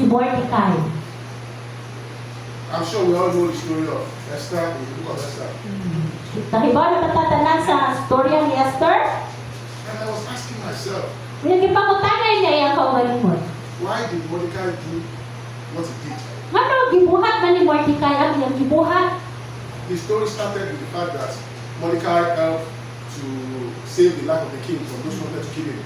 Mordecai. I'm sure we all know the story of Esther in the book of Esther. Nahibaw na matatanan sa storya ni Esther. And I was asking myself, Pinagipangutanan niya iyang kaugalingon. why did Mordecai do what he did? Ngano gibuhat man ni Mordecai ang iyang gibuhat? The story started with the fact that Mordecai helped to save the life of the king from those who wanted to kill him.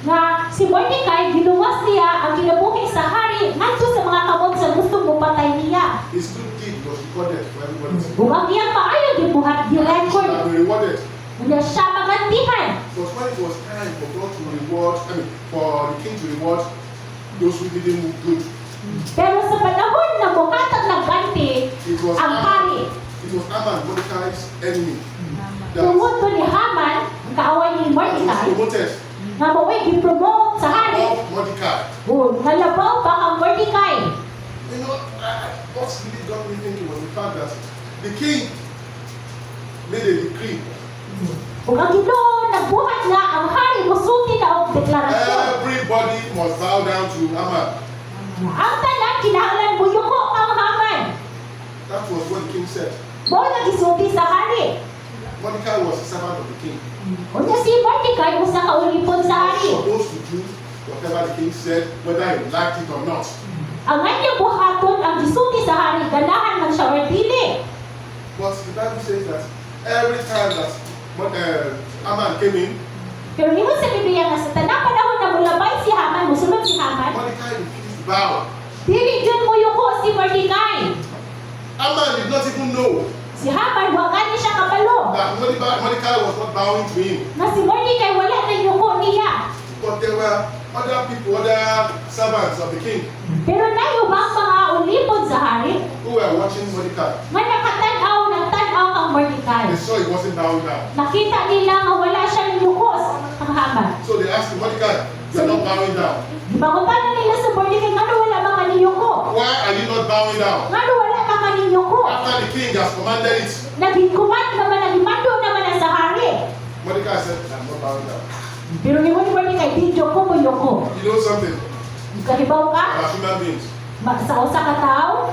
Nga si Mordecai giluwas niya ang kinabuhi sa hari ngadto sa mga kamot sa gustong mupatay niya. His good deed was recorded for everybody to see. Kung ang iyang paayo gibuhat He should gi-record, have been rewarded. niya siya magantihan. But when it was time for God to reward, for the king to reward those who didn't move good, Pero sa panahon na buhatag ng ganti it was ang hari, Haman, Mordecai's enemy, tungod ko ni Haman, ang kaaway ni that was Mordecai, promoted nga maway gi-promote sa hari. above Mordecai. Nalabaw pa kang Mordecai. You know, what really got me thinking was the fact that the king made a decree. Kung ang Ginoo nagbuhat nga ang hari musulti na og deklarasyon. Everybody must bow down to Haman. Ang tanan kinahanglan buyuko kang Haman. That was what the king said. Mo nagisulti sa hari. Mordecai was a servant of the king. Unya si Mordecai usa ka ulipon sa He was hari. supposed to do whatever the king said, whether he liked it or not. Ang kanyang buhaton ang gisulti sa hari ganahan man siya or dili. But the Bible says that every time that Haman came in, Pero nimo sa Biblia nga sa tanang panahon na mulabay si Haman, musulod si Haman, Mordecai refused to bow. dili gyud muyuko si Mordecai. Haman did not even know Si Haman wa gani siya kabalo. that Mordecai was not bowing to him. Na si Mordecai wala na yuko niya. But there were other people, other servants of the king Pero nayubang mga ulipon sa hari, who were watching Mordecai. nga nagtanaw kang Mordecai. They saw he wasn't bowing down. Nakita nila nga wala siyang yukos ang Haman. So they asked him, Mordecai, you're not bowing down. Gibangutan na nila sa Mordecai, ngano wala ba ka niyuko? Why are you not bowing down? Ngano wala ka ka niyuko? After the king has commanded it. Nagikumat naman, nagimando naman na sa hari. Mordecai said, I'm not bowing down. Pero ni Mordecai, di yoko mo yoko. You know something Kahibaw ka? about human beings? Sa usa ka tao,